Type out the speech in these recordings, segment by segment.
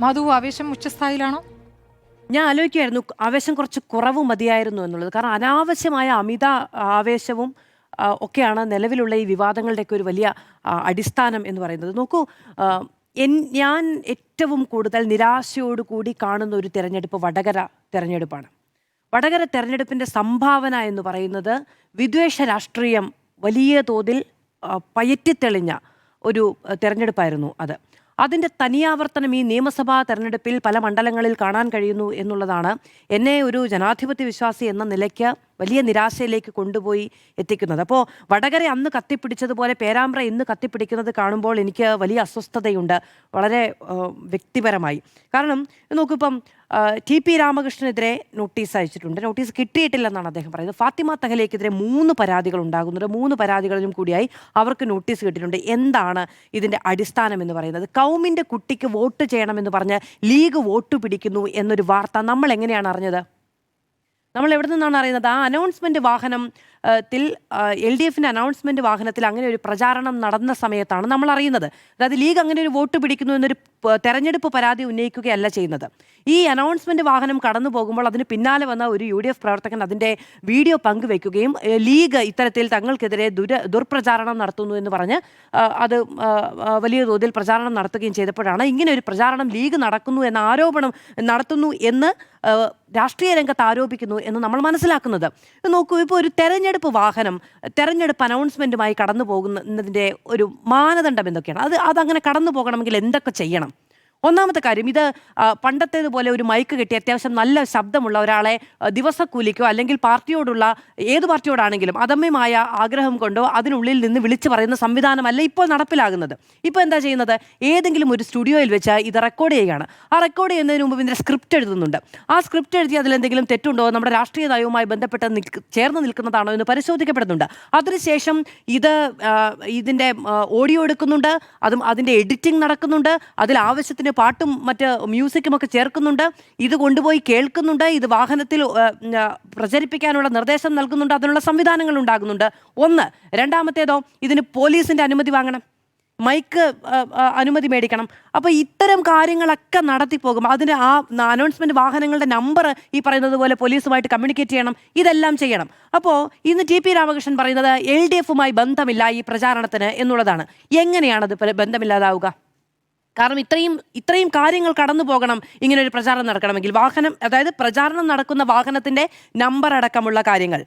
മധു, ആവേശം ഉച്ചസ്ഥായിലാണോ? ഞാൻ ആലോചിക്കുമായിരുന്നു ആവേശം കുറച്ച് കുറവ് മതിയായിരുന്നു എന്നുള്ളത്. കാരണം അനാവശ്യമായ അമിത ആവേശവും ഒക്കെയാണ് നിലവിലുള്ള ഈ വിവാദങ്ങളുടെയൊക്കെ ഒരു വലിയ അടിസ്ഥാനം എന്ന് പറയുന്നത്. നോക്കൂ, ഞാൻ ഏറ്റവും കൂടുതൽ നിരാശയോടുകൂടി കാണുന്ന ഒരു തെരഞ്ഞെടുപ്പ് വടകര തെരഞ്ഞെടുപ്പാണ്. വടകര തെരഞ്ഞെടുപ്പിൻ്റെ സംഭാവന എന്ന് പറയുന്നത് വിദ്വേഷ രാഷ്ട്രീയം വലിയ തോതിൽ പയറ്റിത്തെളിഞ്ഞ ഒരു തെരഞ്ഞെടുപ്പായിരുന്നു അത്. അതിൻ്റെ തനിയാവർത്തനം ഈ നിയമസഭാ തെരഞ്ഞെടുപ്പിൽ പല മണ്ഡലങ്ങളിൽ കാണാൻ കഴിയുന്നു എന്നുള്ളതാണ് എന്നെ ഒരു ജനാധിപത്യ വിശ്വാസി എന്ന നിലയ്ക്ക് വലിയ നിരാശയിലേക്ക് കൊണ്ടുപോയി എത്തിക്കുന്നത്. അപ്പോൾ വടകര അന്ന് കത്തിപ്പിടിച്ചതുപോലെ പേരാമ്പ്ര ഇന്ന് കത്തിപ്പിടിക്കുന്നത് കാണുമ്പോൾ എനിക്ക് വലിയ അസ്വസ്ഥതയുണ്ട്, വളരെ വ്യക്തിപരമായി. കാരണം നോക്കിപ്പം TP രാമകൃഷ്ണനെതിരെ നോട്ടീസ് അയച്ചിട്ടുണ്ട്. നോട്ടീസ് കിട്ടിയിട്ടില്ലെന്നാണ് അദ്ദേഹം പറയുന്നത്. ഫാത്തിമ തഹലിക്കെതിരെ 3 പരാതികൾ ഉണ്ടാകുന്നുണ്ട്. 3 പരാതികളിലും കൂടിയായി അവർക്ക് നോട്ടീസ് കിട്ടിയിട്ടുണ്ട്. എന്താണ് ഇതിൻ്റെ അടിസ്ഥാനം എന്ന് പറയുന്നത്? കൗമിൻ്റെ കുട്ടിക്ക് വോട്ട് ചെയ്യണമെന്ന് പറഞ്ഞ് ലീഗ് വോട്ട് പിടിക്കുന്നു എന്നൊരു വാർത്ത നമ്മൾ എങ്ങനെയാണ് അറിഞ്ഞത്? നമ്മൾ എവിടെ നിന്നാണ് അറിയുന്നത്? ആ അനൗൺസ്മെൻറ്റ് വാഹനം LDFിൻ്റെ അനൗൺസ്മെൻറ്റ് വാഹനത്തിൽ അങ്ങനെ ഒരു പ്രചാരണം നടന്ന സമയത്താണ് നമ്മൾ അറിയുന്നത്. അതായത് ലീഗ് അങ്ങനെ ഒരു വോട്ട് പിടിക്കുന്നു എന്നൊരു തെരഞ്ഞെടുപ്പ് പരാതി ഉന്നയിക്കുകയല്ല ചെയ്യുന്നത്. ഈ അനൗൺസ്മെൻറ്റ് വാഹനം കടന്നു പോകുമ്പോൾ അതിന് പിന്നാലെ വന്ന ഒരു UDF പ്രവർത്തകൻ അതിൻ്റെ വീഡിയോ പങ്കുവെക്കുകയും ലീഗ് ഇത്തരത്തിൽ തങ്ങൾക്കെതിരെ ദുർപ്രചാരണം നടത്തുന്നു എന്ന് പറഞ്ഞ് അത് വലിയ തോതിൽ പ്രചാരണം നടത്തുകയും ചെയ്തപ്പോഴാണ് ഇങ്ങനെ ഒരു പ്രചാരണം ലീഗ് നടക്കുന്നു എന്ന ആരോപണം നടത്തുന്നു എന്ന് രാഷ്ട്രീയ രംഗത്ത് ആരോപിക്കുന്നു എന്ന് നമ്മൾ മനസ്സിലാക്കുന്നത്. നോക്കൂ, ഇപ്പോൾ ഒരു തെരഞ്ഞെടുപ്പ് വാഹനം തെരഞ്ഞെടുപ്പ് അനൗൺസ്മെൻറ്റുമായി കടന്നു പോകുന്നതിൻ്റെ ഒരു മാനദണ്ഡം എന്തൊക്കെയാണ്? അതങ്ങനെ കടന്നു പോകണമെങ്കിൽ എന്തൊക്കെ ചെയ്യണം? ഒന്നാമത്തെ കാര്യം, ഇത് പണ്ടത്തേതുപോലെ ഒരു മൈക്ക് കെട്ടി അത്യാവശ്യം നല്ല ശബ്ദമുള്ള ഒരാളെ ദിവസക്കൂലിക്കോ അല്ലെങ്കിൽ പാർട്ടിയോടുള്ള ഏത് പാർട്ടിയോടാണെങ്കിലും അദമ്യമായ ആഗ്രഹം കൊണ്ടോ അതിനുള്ളിൽ നിന്ന് വിളിച്ചു പറയുന്ന സംവിധാനമല്ല ഇപ്പോൾ നടപ്പിലാകുന്നത്. ഇപ്പോൾ എന്താ ചെയ്യുന്നത്? ഏതെങ്കിലും ഒരു സ്റ്റുഡിയോയിൽ വെച്ച് ഇത് റെക്കോർഡ് ചെയ്യുകയാണ്. ആ റെക്കോർഡ് ചെയ്യുന്നതിന് മുമ്പ് ഇതിൻ്റെ സ്ക്രിപ്റ്റ് എഴുതുന്നുണ്ട്. ആ സ്ക്രിപ്റ്റ് എഴുതി അതിലെന്തെങ്കിലും തെറ്റുണ്ടോ, നമ്മുടെ രാഷ്ട്രീയ നയവുമായി ബന്ധപ്പെട്ട് ചേർന്ന് നിൽക്കുന്നതാണോ എന്ന് പരിശോധിക്കപ്പെടുന്നുണ്ട്. അതിനുശേഷം ഇതിൻ്റെ ഓഡിയോ എടുക്കുന്നുണ്ട്, അതിൻ്റെ എഡിറ്റിംഗ് നടക്കുന്നുണ്ട്, അതിൽ ആവശ്യത്തിന് പാട്ടും മറ്റ് മ്യൂസിക്കും ഒക്കെ ചേർക്കുന്നുണ്ട്, ഇത് കൊണ്ടുപോയി കേൾക്കുന്നുണ്ട്, ഇത് വാഹനത്തിൽ പ്രചരിപ്പിക്കാനുള്ള നിർദ്ദേശം നൽകുന്നുണ്ട്, അതിനുള്ള സംവിധാനങ്ങൾ ഉണ്ടാകുന്നുണ്ട്. ഒന്ന്. രണ്ടാമത്തേതോ, ഇതിന് പോലീസിൻ്റെ അനുമതി വാങ്ങണം, മൈക്ക് അനുമതി മേടിക്കണം. അപ്പോൾ ഇത്തരം കാര്യങ്ങളൊക്കെ നടത്തിപ്പോകും. അതിന് ആ അനൗൺസ്മെൻറ്റ് വാഹനങ്ങളുടെ നമ്പർ ഈ പറയുന്നത് പോലെ പോലീസുമായിട്ട് കമ്മ്യൂണിക്കേറ്റ് ചെയ്യണം, ഇതെല്ലാം ചെയ്യണം. അപ്പോൾ ഇന്ന് TP രാമകൃഷ്ണൻ പറയുന്നത് LDFുമായി ബന്ധമില്ല ഈ പ്രചാരണത്തിന് എന്നുള്ളതാണ്. എങ്ങനെയാണത് ബന്ധമില്ലാതാവുക? കാരണം ഇത്രയും കാര്യങ്ങൾ കടന്നു പോകണം ഇങ്ങനെ ഒരു പ്രചാരണം നടക്കണമെങ്കിൽ. അതായത് പ്രചാരണം നടക്കുന്ന വാഹനത്തിൻ്റെ നമ്പർ അടക്കമുള്ള കാര്യങ്ങൾ,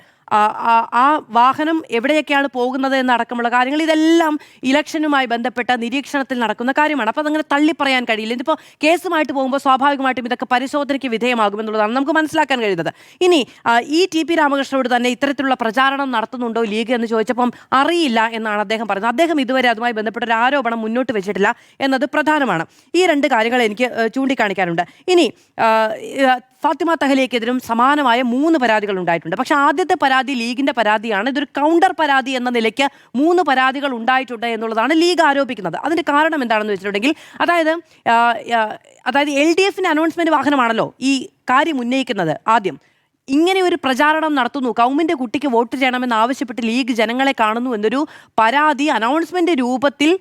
ആ വാഹനം എവിടെയൊക്കെയാണ് പോകുന്നത് എന്നടക്കമുള്ള കാര്യങ്ങൾ, ഇതെല്ലാം ഇലക്ഷനുമായി ബന്ധപ്പെട്ട നിരീക്ഷണത്തിൽ നടക്കുന്ന കാര്യമാണ്. അപ്പോൾ അതങ്ങനെ തള്ളിപ്പറയാൻ കഴിയില്ല. ഇതിപ്പോൾ കേസുമായിട്ട് പോകുമ്പോൾ സ്വാഭാവികമായിട്ടും ഇതൊക്കെ പരിശോധനയ്ക്ക് വിധേയമാകുമെന്നുള്ളതാണ് നമുക്ക് മനസ്സിലാക്കാൻ കഴിയുന്നത്. ഇനി ഈ TP രാമകൃഷ്ണനോട് തന്നെ ഇത്തരത്തിലുള്ള പ്രചാരണം നടത്തുന്നുണ്ടോ ലീഗ് എന്ന് ചോദിച്ചപ്പം അറിയില്ല എന്നാണ് അദ്ദേഹം പറയുന്നത്. അദ്ദേഹം ഇതുവരെ അതുമായി ബന്ധപ്പെട്ട ഒരു ആരോപണം മുന്നോട്ട് വെച്ചിട്ടില്ല എന്നത് പ്രധാനമാണ്. ഈ 2 കാര്യങ്ങൾ എനിക്ക് ചൂണ്ടിക്കാണിക്കാനുണ്ട്. ഇനി ഫാത്തിമ തഹലിക്കെതിരും സമാനമായ 3 പരാതികൾ ഉണ്ടായിട്ടുണ്ട്. പക്ഷേ ആദ്യത്തെ പരാതി ലീഗിൻ്റെ പരാതിയാണ്. ഇതൊരു കൗണ്ടർ പരാതി എന്ന നിലയ്ക്ക് 3 പരാതികൾ ഉണ്ടായിട്ടുണ്ട് എന്നുള്ളതാണ് ലീഗ് ആരോപിക്കുന്നത്. അതിൻ്റെ കാരണം എന്താണെന്ന് വെച്ചിട്ടുണ്ടെങ്കിൽ, അതായത് LDFിൻ്റെ അനൗൺസ്മെൻറ്റ് വാഹനമാണല്ലോ ഈ കാര്യം ഉന്നയിക്കുന്നത്. ആദ്യം ഇങ്ങനെ ഒരു പ്രചാരണം നടത്തുന്നു, കൗമിൻ്റെ കുട്ടിക്ക് വോട്ട് ചെയ്യണമെന്ന് ആവശ്യപ്പെട്ട് ലീഗ് ജനങ്ങളെ കാണുന്നു എന്നൊരു പരാതി അനൗൺസ്മെൻറ്റ് രൂപത്തിൽ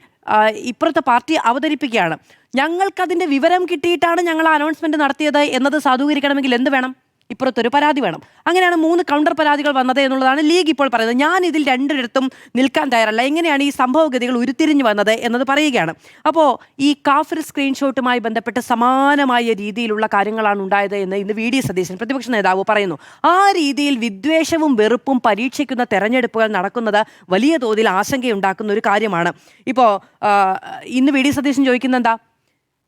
ഇപ്പുറത്തെ പാർട്ടി അവതരിപ്പിക്കുകയാണ്. ഞങ്ങൾക്കതിൻ്റെ വിവരം കിട്ടിയിട്ടാണ് ഞങ്ങൾ അനൗൺസ്മെൻറ്റ് നടത്തിയത് എന്നത് സാധൂകരിക്കണമെങ്കിൽ എന്ത് വേണം? ഇപ്പുറത്തൊരു പരാതി വേണം. അങ്ങനെയാണ് 3 കൗണ്ടർ പരാതികൾ വന്നത് എന്നുള്ളതാണ് ലീഗ് ഇപ്പോൾ പറയുന്നത്. ഞാൻ ഇതിൽ 2 നിൽക്കാൻ തയ്യാറല്ല, എങ്ങനെയാണ് ഈ സംഭവഗതികൾ ഉരുത്തിരിഞ്ഞു വന്നത് എന്നത് പറയുകയാണ്. അപ്പോൾ ഈ കാഫിർ സ്ക്രീൻഷോട്ടുമായി ബന്ധപ്പെട്ട് സമാനമായ രീതിയിലുള്ള കാര്യങ്ങളാണ് ഉണ്ടായത് എന്ന് ഇന്ന് VD സതീശൻ പ്രതിപക്ഷ നേതാവ് പറയുന്നു. ആ രീതിയിൽ വിദ്വേഷവും വെറുപ്പും പരീക്ഷിക്കുന്ന തെരഞ്ഞെടുപ്പുകൾ നടക്കുന്നത് വലിയ തോതിൽ ആശങ്കയുണ്ടാക്കുന്ന ഒരു കാര്യമാണ്. ഇപ്പോൾ ഇന്ന് VD സതീശൻ ചോദിക്കുന്നത് എന്താ?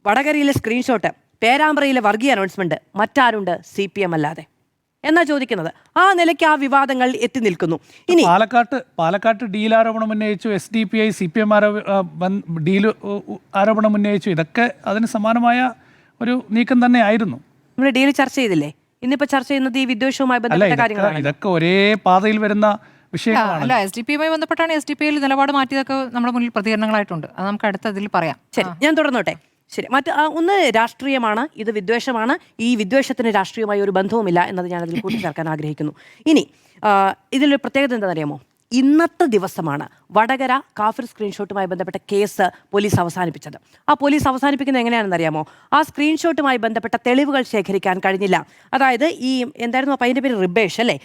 വടകരയിലെ സ്ക്രീൻഷോട്ട്, പേരാമ്പ്രയിലെ വർഗീയ അനൗൺസ്മെന്റ്, മറ്റാരുണ്ട് CPM അല്ലാതെ എന്നാ ചോദിക്കുന്നത്. ആ നിലയ്ക്ക് ആ വിവാദങ്ങൾ എത്തി നിൽക്കുന്നു. ഇനി പാലക്കാട്ട് ഡീൽ ആരോപണം ഉന്നയിച്ചു, SDPI CPM ഡീൽ ആരോപണം ഉന്നയിച്ചു. ഇതൊക്കെ അതിന് സമാനമായ ഒരു നീക്കം തന്നെ ആയിരുന്നു. നമ്മൾ ഡീൽ ചർച്ച ചെയ്തില്ലേ? ഇന്നിപ്പോ ചർച്ച ചെയ്യുന്നത് ഈ വിദ്വേഷവുമായി ബന്ധപ്പെട്ട കാര്യങ്ങളാണ്. ഇതൊക്കെ ഒരേ പാതയിൽ വരുന്ന വിഷയങ്ങളാണ്. അല്ല, SDPയുമായി ബന്ധപ്പെട്ടാണ് SDPയിൽ നിലപാട് മാറ്റിയതൊക്കെ നമ്മുടെ മുന്നിൽ പ്രതികരണങ്ങളായിട്ടുണ്ട്. അത് നമുക്ക് അടുത്തതിൽ പറയാം. ശരി, ഞാൻ തുടർന്നോട്ടെ. ശരി, ഒന്ന് രാഷ്ട്രീയമാണ്, ഇത് വിദ്വേഷമാണ്. ഈ വിദ്വേഷത്തിന് രാഷ്ട്രീയമായി ഒരു ബന്ധവുമില്ല എന്നത് ഞാനതിൽ കൂട്ടിച്ചേർക്കാൻ ആഗ്രഹിക്കുന്നു. ഇനി ഇതിലൊരു പ്രത്യേകത എന്താണെന്നറിയാമോ? ഇന്നത്തെ ദിവസമാണ് വടകര കാഫിർ സ്ക്രീൻഷോട്ടുമായി ബന്ധപ്പെട്ട കേസ് പോലീസ് അവസാനിപ്പിച്ചത്. ആ പോലീസ് അവസാനിപ്പിക്കുന്നത് എങ്ങനെയാണെന്ന് അറിയാമോ? ആ സ്ക്രീൻഷോട്ടുമായി ബന്ധപ്പെട്ട തെളിവുകൾ ശേഖരിക്കാൻ കഴിഞ്ഞില്ല. അതായത് ഈ എന്തായിരുന്നു പയ്യൻ്റെ പേര്, റിബേഷ് അല്ലേ?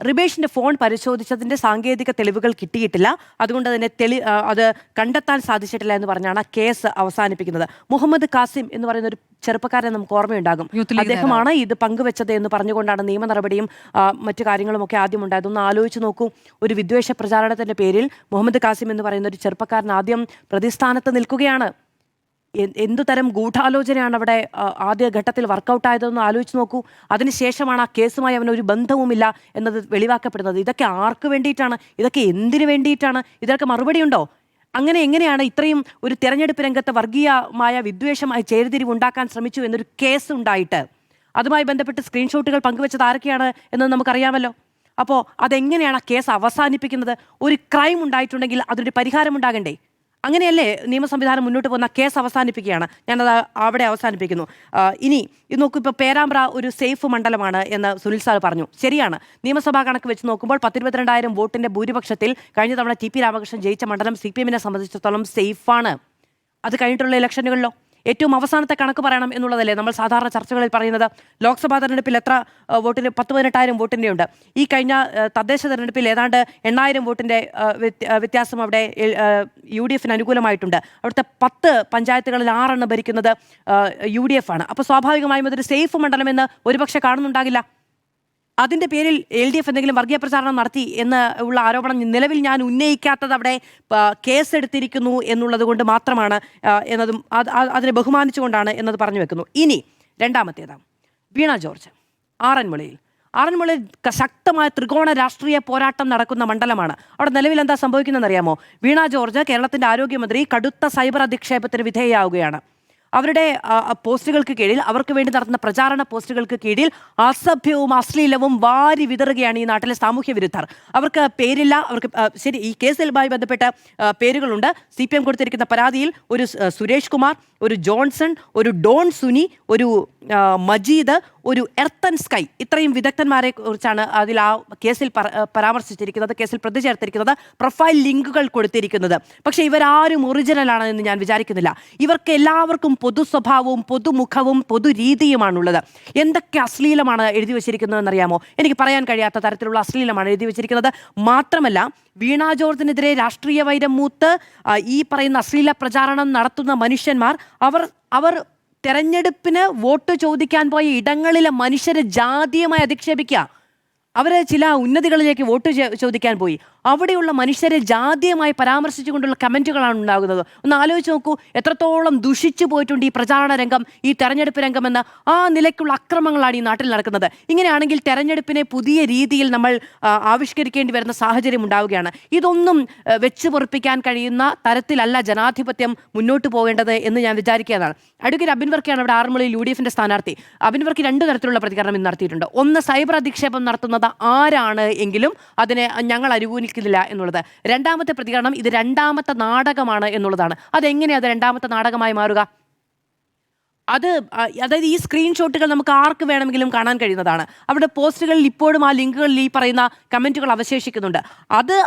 റിബേഷിന്റെ ഫോൺ പരിശോധിച്ചതിന്റെ സാങ്കേതിക തെളിവുകൾ കിട്ടിയിട്ടില്ല. അതുകൊണ്ട് തന്നെ അത് കണ്ടെത്താൻ സാധിച്ചിട്ടില്ല എന്ന് പറഞ്ഞാണ് ആ കേസ് അവസാനിപ്പിക്കുന്നത്. മുഹമ്മദ് കാസിം എന്ന് പറയുന്ന ഒരു ചെറുപ്പക്കാരനെ നമുക്ക് ഓർമ്മയുണ്ടാകും. അദ്ദേഹമാണ് ഇത് പങ്കുവെച്ചത് എന്ന് പറഞ്ഞുകൊണ്ടാണ് നിയമ നടപടിയും മറ്റു കാര്യങ്ങളും ഒക്കെ ആദ്യം ഉണ്ടായത്. ഒന്ന് ആലോചിച്ച് നോക്കൂ, ഒരു വിദ്വേഷ പ്രചാരണത്തിന്റെ പേരിൽ മുഹമ്മദ് കാസിം എന്ന് പറയുന്ന ഒരു ചെറുപ്പക്കാരൻ ആദ്യം പ്രതിസ്ഥാനത്ത് നിൽക്കുകയാണ്. എന്തു തരം ഗൂഢാലോചനയാണ് അവിടെ ആദ്യ ഘട്ടത്തിൽ വർക്കൗട്ട് ആയതെന്ന് ആലോചിച്ച് നോക്കൂ. അതിനുശേഷമാണ് ആ കേസുമായി അവന് ഒരു ബന്ധവുമില്ല എന്നത് വെളിവാക്കപ്പെടുന്നത്. ഇതൊക്കെ ആർക്ക് വേണ്ടിയിട്ടാണ്? ഇതൊക്കെ എന്തിനു വേണ്ടിയിട്ടാണ്? ഇതൊക്കെ മറുപടി ഉണ്ടോ? അങ്ങനെ എങ്ങനെയാണ് ഇത്രയും ഒരു തെരഞ്ഞെടുപ്പ് രംഗത്ത് വർഗീയമായ വിദ്വേഷമായ ചേരിതിരിവ് ഉണ്ടാക്കാൻ ശ്രമിച്ചു എന്നൊരു കേസ് ഉണ്ടായിട്ട് അതുമായി ബന്ധപ്പെട്ട് സ്ക്രീൻഷോട്ടുകൾ പങ്കുവെച്ചത് ആരൊക്കെയാണ് എന്നത് നമുക്കറിയാമല്ലോ. അപ്പോൾ അതെങ്ങനെയാണ് ആ കേസ് അവസാനിപ്പിക്കുന്നത്? ഒരു ക്രൈം ഉണ്ടായിട്ടുണ്ടെങ്കിൽ അതിനൊരു പരിഹാരം ഉണ്ടാകണ്ടേ? അങ്ങനെയല്ലേ നിയമ സംവിധാനം മുന്നോട്ട് പോകുന്ന? കേസ് അവസാനിപ്പിക്കുകയാണ്, ഞാനത് അവിടെ അവസാനിപ്പിക്കുന്നു. ഇനി ഇത് നോക്കൂ, ഇപ്പോൾ പേരാമ്പ്ര ഒരു സേഫ് മണ്ഡലമാണ് എന്ന് സുനിൽ സാർ പറഞ്ഞു. ശരിയാണ്. നിയമസഭാ കണക്ക് വെച്ച് നോക്കുമ്പോൾ 12,000 വോട്ടിന്റെ ഭൂരിപക്ഷത്തിൽ കഴിഞ്ഞ തവണ ടി പി രാമകൃഷ്ണൻ ജയിച്ച മണ്ഡലം CPM-നെ സംബന്ധിച്ചിടത്തോളം സേഫാണ്. അത് കഴിഞ്ഞിട്ടുള്ള ഇലക്ഷനുകളിലോ ഏറ്റവും അവസാനത്തെ കണക്ക് പറയണം എന്നുള്ളതല്ലേ നമ്മൾ സാധാരണ ചർച്ചകളിൽ പറയുന്നത്. ലോക്സഭാ തെരഞ്ഞെടുപ്പിൽ എത്ര വോട്ടിന്? 18,000 വോട്ടിൻ്റെ ഉണ്ട്. ഈ കഴിഞ്ഞ തദ്ദേശ തെരഞ്ഞെടുപ്പിൽ ഏതാണ്ട് 8,000 വോട്ടിൻ്റെ വ്യത്യാസം അവിടെ UDF-ന് അനുകൂലമായിട്ടുണ്ട്. അവിടുത്തെ 10 പഞ്ചായത്തുകളിൽ 6 ഭരിക്കുന്നത് UDF ആണ്. അപ്പോൾ സ്വാഭാവികമായും അതൊരു സേഫ് മണ്ഡലമെന്ന് ഒരുപക്ഷെ കാണുന്നുണ്ടാകില്ല. അതിൻ്റെ പേരിൽ LDF എന്തെങ്കിലും വർഗീയ പ്രചാരണം നടത്തി എന്ന് ഉള്ള ആരോപണം നിലവിൽ ഞാൻ ഉന്നയിക്കാത്തത് അവിടെ കേസെടുത്തിരിക്കുന്നു എന്നുള്ളത് കൊണ്ട് മാത്രമാണ് എന്നതും അതിനെ ബഹുമാനിച്ചുകൊണ്ടാണ് എന്നത് പറഞ്ഞു വെക്കുന്നു. ഇനി രണ്ടാമത്തേതാണ് വീണ ജോർജ്. ആറന്മുളയിൽ ശക്തമായ ത്രികോണ രാഷ്ട്രീയ പോരാട്ടം നടക്കുന്ന മണ്ഡലമാണ്. അവിടെ നിലവിൽ എന്താ സംഭവിക്കുന്നതെന്ന് അറിയാമോ? വീണ ജോർജ്, കേരളത്തിന്റെ ആരോഗ്യമന്ത്രി, കടുത്ത സൈബർ അധിക്ഷേപത്തിന് വിധേയയാവുകയാണ്. അവരുടെ പോസ്റ്റുകൾക്ക് കീഴിൽ, അവർക്ക് വേണ്ടി നടത്തുന്ന പ്രചാരണ പോസ്റ്റുകൾക്ക് കീഴിൽ അസഭ്യവും അശ്ലീലവും വാരി വിതറുകയാണ് ഈ നാട്ടിലെ സാമൂഹ്യ വിരുദ്ധർ. അവർക്ക് പേരില്ല, അവർക്ക് ശരി ഈ കേസുമായി ബന്ധപ്പെട്ട പേരുകളുണ്ട്. CPM കൊടുത്തിരിക്കുന്ന പരാതിയിൽ ഒരു സുരേഷ് കുമാർ, ഒരു ജോൺസൺ, ഒരു ഡോൺ സുനി, ഒരു മജീദ്, ഒരു എർത്തൻ സ്കൈ, ഇത്രയും വിദഗ്ധന്മാരെ കുറിച്ചാണ് അതിൽ ആ കേസിൽ പരാമർശിച്ചിരിക്കുന്നത്, കേസിൽ പ്രതി ചേർത്തിരിക്കുന്നത്, പ്രൊഫൈൽ ലിങ്കുകൾ കൊടുത്തിരിക്കുന്നത്. പക്ഷേ ഇവരാരും ഒറിജിനലാണ് എന്ന് ഞാൻ വിചാരിക്കുന്നില്ല. ഇവർക്ക് എല്ലാവർക്കും പൊതു സ്വഭാവവും പൊതുമുഖവും പൊതു രീതിയുമാണുള്ളത്. എന്തൊക്കെ അശ്ലീലമാണ് എഴുതി വച്ചിരിക്കുന്നതെന്നറിയാമോ? എനിക്ക് പറയാൻ കഴിയാത്ത തരത്തിലുള്ള അശ്ലീലമാണ് എഴുതി വച്ചിരിക്കുന്നത്. മാത്രമല്ല, വീണ ജോർജിനെതിരെ രാഷ്ട്രീയ വൈരം മൂത്ത് ഈ പറയുന്ന അശ്ലീല പ്രചാരണം നടത്തുന്ന മനുഷ്യന്മാർ അവർ തെരഞ്ഞെടുപ്പിന് വോട്ട് ചോദിക്കാൻ പോയ ഇടങ്ങളിലെ മനുഷ്യരെ ജാതീയമായി അധിക്ഷേപിക്കുക. അവർ ചില ഉന്നതികളിലേക്ക് വോട്ട് ചോദിക്കാൻ പോയി, അവിടെയുള്ള മനുഷ്യരെ ജാതീയമായി പരാമർശിച്ചുകൊണ്ടുള്ള കമൻറ്റുകളാണ് ഉണ്ടാകുന്നത്. ഒന്ന് ആലോചിച്ച് നോക്കൂ, എത്രത്തോളം ദുഷിച്ചു പോയിട്ടുണ്ട് ഈ പ്രചാരണ രംഗം, ഈ തെരഞ്ഞെടുപ്പ് രംഗമെന്ന്. ആ നിലയ്ക്കുള്ള അക്രമങ്ങളാണ് ഈ നാട്ടിൽ നടക്കുന്നത്. ഇങ്ങനെയാണെങ്കിൽ തെരഞ്ഞെടുപ്പിനെ പുതിയ രീതിയിൽ നമ്മൾ ആവിഷ്കരിക്കേണ്ടി വരുന്ന സാഹചര്യം ഉണ്ടാവുകയാണ്. ഇതൊന്നും വെച്ച് പൊറിപ്പിക്കാൻ കഴിയുന്ന തരത്തിലല്ല ജനാധിപത്യം മുന്നോട്ട് പോകേണ്ടത് എന്ന് ഞാൻ വിചാരിക്കുന്നതാണ്. അഡ്വക്കേറ്റ് അബിൻ വർക്കിയാണ് അവിടെ ആറന്മുളയിൽ UDF-ന്റെ സ്ഥാനാർത്ഥി. അബിൻ വർക്കി 2 തരത്തിലുള്ള പ്രതികരണം ഇന്ന് നടത്തിയിട്ടുണ്ട്. ഒന്ന്, സൈബർ അധിക്ഷേപം നടത്തുന്നത് ആരാണ് എങ്കിലും അതിനെ ഞങ്ങൾ അനുകൂലിക്കില്ല എന്നുള്ളത്. രണ്ടാമത്തെ പ്രതികരണം, ഇത് 2ാമത്തെ നാടകമാണ് എന്നുള്ളതാണ്. അതെങ്ങനെയാണ് അത് 2ാമത്തെ നാടകമായി മാറുക? അതായത് ഈ സ്ക്രീൻഷോട്ടുകൾ നമുക്ക് ആർക്ക് വേണമെങ്കിലും കാണാൻ കഴിയുന്നതാണ്. അവിടെ പോസ്റ്റുകളിൽ ഇപ്പോഴും ആ ലിങ്കുകളിൽ ഈ പറയുന്ന കമൻറ്റുകൾ അവശേഷിക്കുന്നുണ്ട്.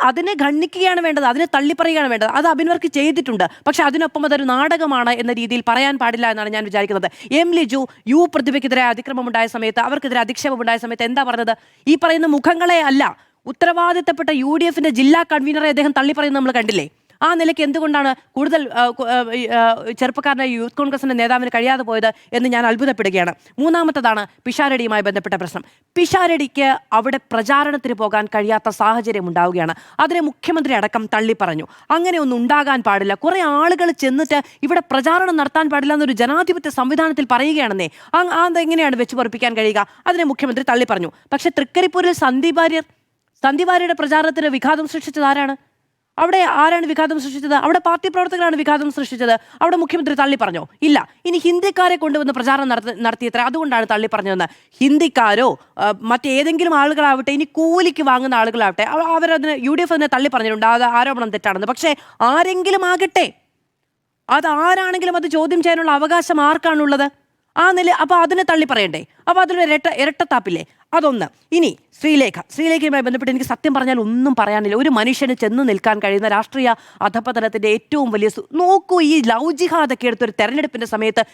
അതിനെ ഖണ്ഡിക്കുകയാണ് വേണ്ടത്, അതിനെ തള്ളിപ്പറയുകയാണ് വേണ്ടത്. അത് അബിൻ വർക്ക് ചെയ്തിട്ടുണ്ട്. പക്ഷെ അതിനൊപ്പം അതൊരു നാടകമാണ് എന്ന രീതിയിൽ പറയാൻ പാടില്ല എന്നാണ് ഞാൻ വിചാരിക്കുന്നത്. ലിജു പ്രതിഭയ്ക്കെതിരെ അതിക്രമമുണ്ടായ സമയത്ത്, അവർക്കെതിരെ അധിക്ഷേപമുണ്ടായ സമയത്ത് എന്താ പറഞ്ഞത്? ഈ പറയുന്ന മുഖങ്ങളെ അല്ല, ഉത്തരവാദിത്തപ്പെട്ട UDF-ന്റെ ജില്ലാ കൺവീനറെ അദ്ദേഹം തള്ളിപ്പറയുന്നത് നമ്മൾ കണ്ടില്ലേ? ആ നിലയ്ക്ക് എന്തുകൊണ്ടാണ് കൂടുതൽ ചെറുപ്പക്കാരനായ യൂത്ത് കോൺഗ്രസിന്റെ നേതാവിന് കഴിയാതെ പോയത് എന്ന് ഞാൻ അത്ഭുതപ്പെടുകയാണ്. മൂന്നാമത്തതാണ് പിഷാരടിയുമായി ബന്ധപ്പെട്ട പ്രശ്നം. പിഷാരടിക്ക് അവിടെ പ്രചാരണത്തിന് പോകാൻ കഴിയാത്ത സാഹചര്യം ഉണ്ടാവുകയാണ്. അതിനെ മുഖ്യമന്ത്രി അടക്കം തള്ളിപ്പറഞ്ഞു. അങ്ങനെ ഒന്നും ഉണ്ടാകാൻ പാടില്ല. കുറെ ആളുകൾ ചെന്നിട്ട് ഇവിടെ പ്രചാരണം നടത്താൻ പാടില്ല എന്നൊരു ജനാധിപത്യ സംവിധാനത്തിൽ പറയുകയാണെന്നേ. അതെങ്ങനെയാണ് വെച്ച് പൊറിപ്പിക്കാൻ കഴിയുക? അതിനെ മുഖ്യമന്ത്രി തള്ളിപ്പറഞ്ഞു. പക്ഷെ തൃക്കരിപ്പൂരിൽ സന്ദീപ് വാര്യരുടെ പ്രചാരണത്തിന് വിഘാതം സൃഷ്ടിച്ചത് ആരാണ്? അവിടെ ആരാണ് വിഘാതം സൃഷ്ടിച്ചത്? അവിടെ പാർട്ടി പ്രവർത്തകരാണ് വിഘാതം സൃഷ്ടിച്ചത്. അവിടെ മുഖ്യമന്ത്രി തള്ളി പറഞ്ഞോ? ഇല്ല. ഇനി ഹിന്ദിക്കാരെ കൊണ്ടുവന്ന് പ്രചാരണം നടത്തിയത്ര, അതുകൊണ്ടാണ് തള്ളി പറഞ്ഞതെന്ന്. ഹിന്ദിക്കാരോ മറ്റേതെങ്കിലും ആളുകളാവട്ടെ, ഇനി കൂലിക്ക് വാങ്ങുന്ന ആളുകളാവട്ടെ, അവരതിന് UDF അതിനെ തള്ളി പറഞ്ഞിട്ടുണ്ട്, അത് ആരോപണം തെറ്റാണെന്ന്. പക്ഷേ ആരെങ്കിലും ആകട്ടെ, അതാരാണെങ്കിലും അത് ചോദ്യം ചെയ്യാനുള്ള അവകാശം ആർക്കാണുള്ളത്? ആ നില അപ്പോൾ അതിനെ തള്ളി പറയണ്ടേ? അപ്പോൾ അതിലൊരു ഇരട്ടത്താപ്പില്ലേ? അതൊന്ന്. ഇനി ശ്രീലേഖയുമായി ബന്ധപ്പെട്ട് എനിക്ക് സത്യം പറഞ്ഞാൽ ഒന്നും പറയാനില്ല. ഒരു മനുഷ്യന് ചെന്ന് നിൽക്കാൻ കഴിയുന്ന രാഷ്ട്രീയ അധപതനത്തിന്റെ ഏറ്റവും വലിയ നോക്കൂ, ഈ ലവ് ജിഹാദൊക്കെ എടുത്തൊരു തെരഞ്ഞെടുപ്പിന്റെ സമയത്ത്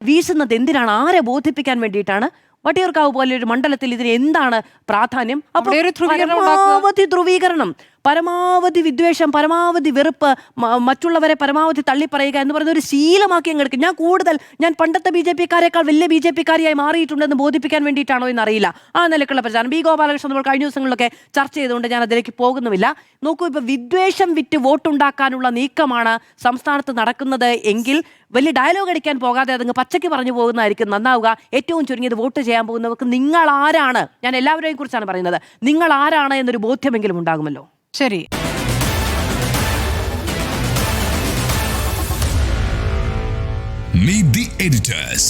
വീശുന്നത് എന്തിനാണ്? ആരെ ബോധിപ്പിക്കാൻ വേണ്ടിയിട്ടാണ്? വട്ടിയൂർക്കാവ് പോലെ ഒരു മണ്ഡലത്തിൽ ഇതിന് എന്താണ് പ്രാധാന്യം? അപ്പോൾ പരമാവധി ധ്രുവീകരണം, പരമാവധി വിദ്വേഷം, പരമാവധി വെറുപ്പ്, മറ്റുള്ളവരെ പരമാവധി തള്ളിപ്പറയുക എന്ന് പറയുന്ന ഒരു ശീലമാക്കി അങ്ങ് എടുക്കും. ഞാൻ പണ്ടത്തെ BJP-ക്കാരെക്കാൾ വലിയ BJP-കാരിയായി മാറിയിട്ടുണ്ടെന്ന് ബോധിപ്പിക്കാൻ വേണ്ടിയിട്ടാണോ എന്നറിയില്ല ആ നിലക്കുള്ള പ്രചാരണം. ബി ഗോപാലകൃഷ്ണൻ നമ്മൾ കഴിഞ്ഞ ദിവസങ്ങളിലൊക്കെ ചർച്ച ചെയ്തുകൊണ്ട് ഞാൻ അതിലേക്ക് പോകുന്നുമില്ല. നോക്കൂ, ഇപ്പൊ വിദ്വേഷം വിറ്റ് വോട്ടുണ്ടാക്കാനുള്ള നീക്കമാണ് സംസ്ഥാനത്ത് നടക്കുന്നത് എങ്കിൽ വലിയ ഡയലോഗ് അടിക്കാൻ പോകാതെ അതങ്ങ് പച്ചയ്ക്ക് പറഞ്ഞു പോകുന്നതായിരിക്കും നന്നാവുക. ഏറ്റവും ചുരുങ്ങിയത് വോട്ട് ചെയ്യാൻ പോകുന്നവർക്ക് നിങ്ങൾ ആരാണ്, ഞാൻ എല്ലാവരെയും കുറിച്ചാണ് പറയുന്നത്, നിങ്ങൾ ആരാണ് എന്നൊരു ബോധ്യമെങ്കിലും ഉണ്ടാകുമല്ലോ. ശരി. Meet the editors.